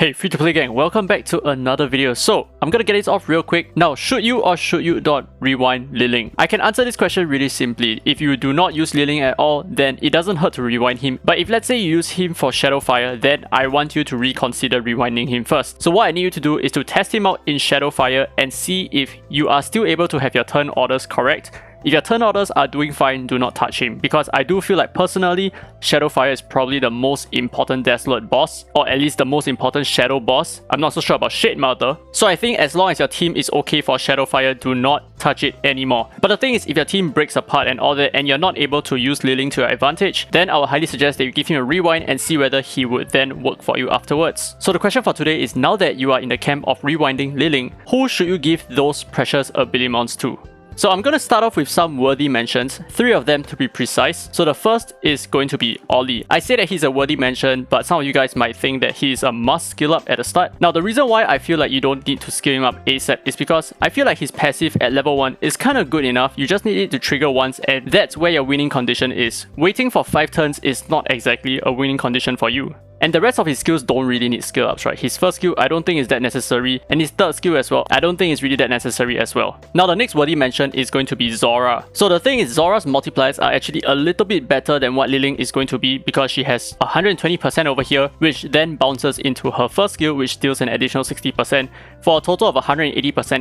Hey free to play gang, welcome back to another video. So I'm gonna get this off real quick. Now, should you or should you not rewind Ling? I can answer this question really simply. If you do not use Ling at all, then it doesn't hurt to rewind him. But if let's say you use him for Shadowfire, then I want you to reconsider rewinding him first. So what I need you to do is to test him out in Shadowfire and see if you are still able to have your turn orders correct. If your turn orders are doing fine, do not touch him, because I do feel like personally, Shadowfire is probably the most important Dislyte boss, or at least the most important Shadow boss. I'm not so sure about Shade Mother. So I think as long as your team is okay for Shadowfire, do not touch it anymore. But the thing is, if your team breaks apart and all that, and you're not able to use Ling to your advantage, then I would highly suggest that you give him a rewind and see whether he would then work for you afterwards. So the question for today is, now that you are in the camp of rewinding Ling, who should you give those precious Abilimons to? So I'm going to start off with some worthy mentions, 3 of them to be precise. So the first is going to be Ollie. I say that he's a worthy mention, but some of you guys might think that he is a must skill up at the start. Now the reason why I feel like you don't need to skill him up ASAP is because I feel like his passive at level 1 is kind of good enough. You just need it to trigger once, and that's where your winning condition is. Waiting for 5 turns is not exactly a winning condition for you. And the rest of his skills don't really need skill ups, right? His first skill I don't think is that necessary, and his third skill as well, I don't think is really that necessary as well. Now the next worthy mention is going to be Zora. So the thing is, Zora's multipliers are actually a little bit better than what Ling is going to be, because she has 120% over here, which then bounces into her first skill, which deals an additional 60% for a total of 180%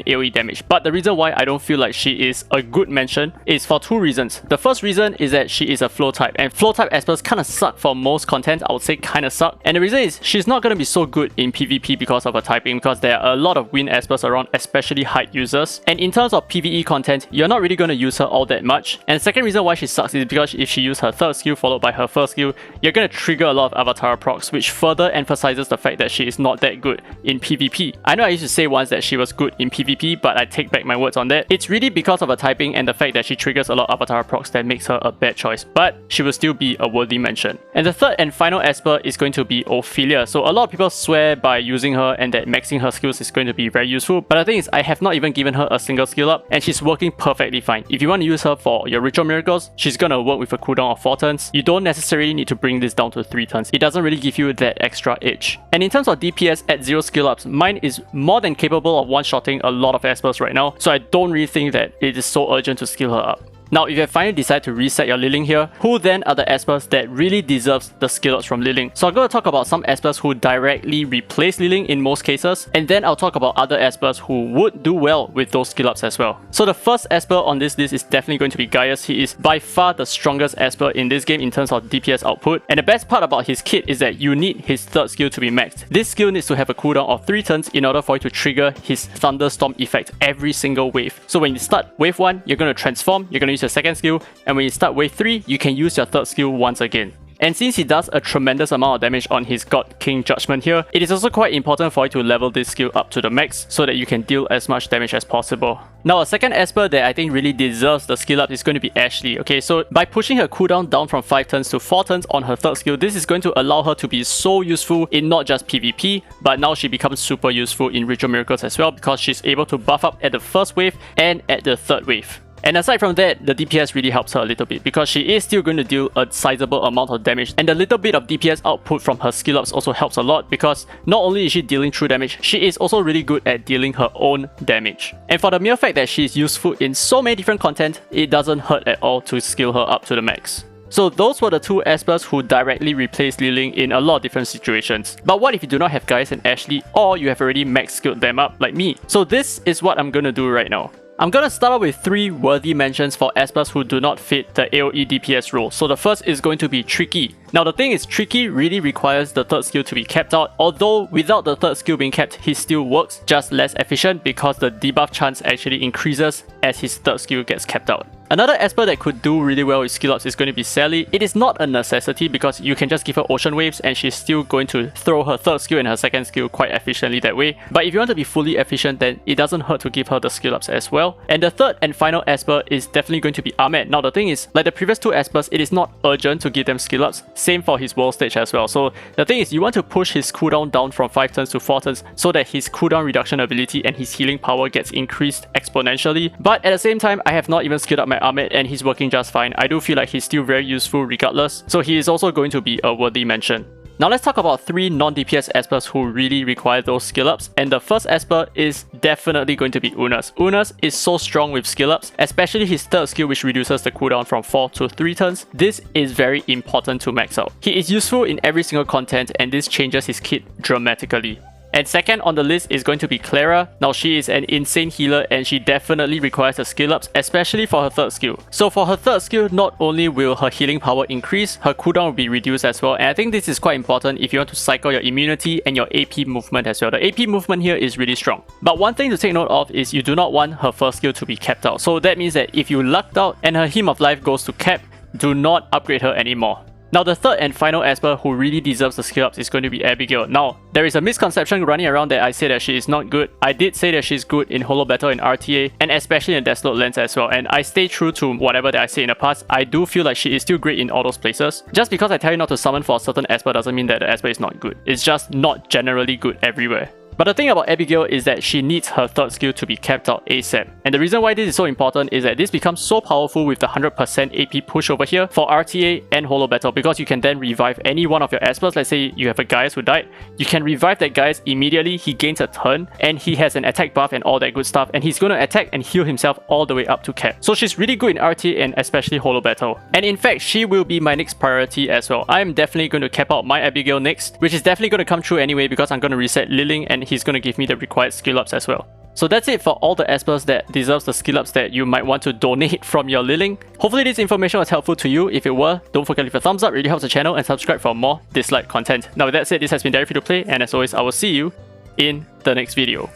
AoE damage. But the reason why I don't feel like she is a good mention is for 2 reasons. The first reason is that she is a flow type, and flow type espers kind of suck for most content. I would say kind of suck. And the reason is, she's not going to be so good in PvP because of her typing, because there are a lot of wind espers around, especially height users. And in terms of PvE content, you're not really going to use her all that much. And the second reason why she sucks is because if she uses her third skill followed by her first skill, you're going to trigger a lot of avatar procs, which further emphasizes the fact that she is not that good in PvP. I know I used to say once that she was good in PvP, but I take back my words on that. It's really because of her typing and the fact that she triggers a lot of avatar procs that makes her a bad choice, but she will still be a worthy mention. And the third and final esper is going to be Ophelia. So a lot of people swear by using her and that maxing her skills is going to be very useful, but the thing is, I have not even given her a single skill up, and she's working perfectly fine. If you want to use her for your ritual miracles, she's gonna work with a cooldown of 4 turns. You don't necessarily need to bring this down to 3 turns. It doesn't really give you that extra edge. And in terms of DPS at 0 skill ups, mine is more than capable of one-shotting a lot of espers right now, so I don't really think that it is so urgent to skill her up. Now, if you have finally decided to reset your Ling here, who then are the espers that really deserves the skill ups from Ling? So I'm going to talk about some espers who directly replace Ling in most cases, and then I'll talk about other espers who would do well with those skill ups as well. So the first esper on this list is definitely going to be Gaius. He is by far the strongest esper in this game in terms of DPS output, and the best part about his kit is that you need his third skill to be maxed. This skill needs to have a cooldown of 3 turns in order for you to trigger his thunderstorm effect every single wave. So when you start wave 1, you're going to transform, you're going to use your second skill, and when you start wave 3, you can use your third skill once again. And since he does a tremendous amount of damage on his God King Judgment here, it is also quite important for you to level this skill up to the max so that you can deal as much damage as possible. Now, a second esper that I think really deserves the skill up is going to be Ashley. Okay, so by pushing her cooldown down from 5 turns to 4 turns on her third skill, this is going to allow her to be so useful in not just PvP, but now she becomes super useful in ritual miracles as well, because she's able to buff up at the first wave and at the third wave. And aside from that, the DPS really helps her a little bit, because she is still going to deal a sizable amount of damage, and the little bit of DPS output from her skill ups also helps a lot, because not only is she dealing true damage, she is also really good at dealing her own damage. And for the mere fact that she is useful in so many different content, it doesn't hurt at all to skill her up to the max. So those were the 2 espers who directly replaced Ling in a lot of different situations. But what if you do not have Gaius and Ashley, or you have already max skilled them up like me? So this is what I'm gonna do right now. I'm gonna start off with 3 worthy mentions for espers who do not fit the AoE DPS role. So the first is going to be Tricky. Now the thing is, Tricky really requires the third skill to be kept out, although without the third skill being kept, he still works, just less efficient, because the debuff chance actually increases as his third skill gets kept out. Another esper that could do really well with skill ups is going to be Sally. It is not a necessity, because you can just give her ocean waves and she's still going to throw her third skill and her second skill quite efficiently that way. But if you want to be fully efficient, then it doesn't hurt to give her the skill ups as well. And the third and final esper is definitely going to be Ahmed. Now the thing is, like the previous 2 espers, it is not urgent to give them skill ups. Same for his world stage as well. So the thing is, you want to push his cooldown down from 5 turns to 4 turns so that his cooldown reduction ability and his healing power gets increased exponentially. But at the same time, I have not even skilled up my Ahmed, and he's working just fine. I do feel like he's still very useful regardless, so he is also going to be a worthy mention. Now let's talk about 3 non-DPS espers who really require those skill ups, and the first esper is definitely going to be Unas. Unas is so strong with skill ups, especially his third skill which reduces the cooldown from 4 to 3 turns. This is very important to max out. He is useful in every single content and this changes his kit dramatically. And second on the list is going to be Clara. Now she is an insane healer and she definitely requires the skill ups, especially for her third skill. So for her third skill, not only will her healing power increase, her cooldown will be reduced as well. And I think this is quite important if you want to cycle your immunity and your AP movement as well. The AP movement here is really strong. But one thing to take note of is you do not want her first skill to be capped out. So that means that if you lucked out and her Hymn of Life goes to cap, do not upgrade her anymore. Now the third and final esper who really deserves the skill ups is going to be Abigail. Now, there is a misconception running around that I say that she is not good. I did say that she's good in Holo Battle and RTA, and especially in Desolate Lands as well, and I stay true to whatever that I say in the past. I do feel like she is still great in all those places. Just because I tell you not to summon for a certain esper doesn't mean that the esper is not good. It's just not generally good everywhere. But the thing about Abigail is that she needs her third skill to be capped out ASAP. And the reason why this is so important is that this becomes so powerful with the 100% AP push over here for RTA and Holo Battle, because you can then revive any one of your espers. Let's say you have a Gaius who died, you can revive that Gaius immediately, he gains a turn and he has an attack buff and all that good stuff, and he's going to attack and heal himself all the way up to cap. So she's really good in RTA and especially Holo Battle. And in fact, she will be my next priority as well. I'm definitely going to cap out my Abigail next, which is definitely going to come true anyway because I'm going to reset Ling and he's going to give me the required skill ups as well. So that's it for all the espers that deserves the skill ups that you might want to donate from your Ling. Hopefully this information was helpful to you. If it were, don't forget to leave a thumbs up, it really helps the channel, and subscribe for more Dislyte content. Now with that said, this has been Derek Free to Play, and as always, I will see you in the next video.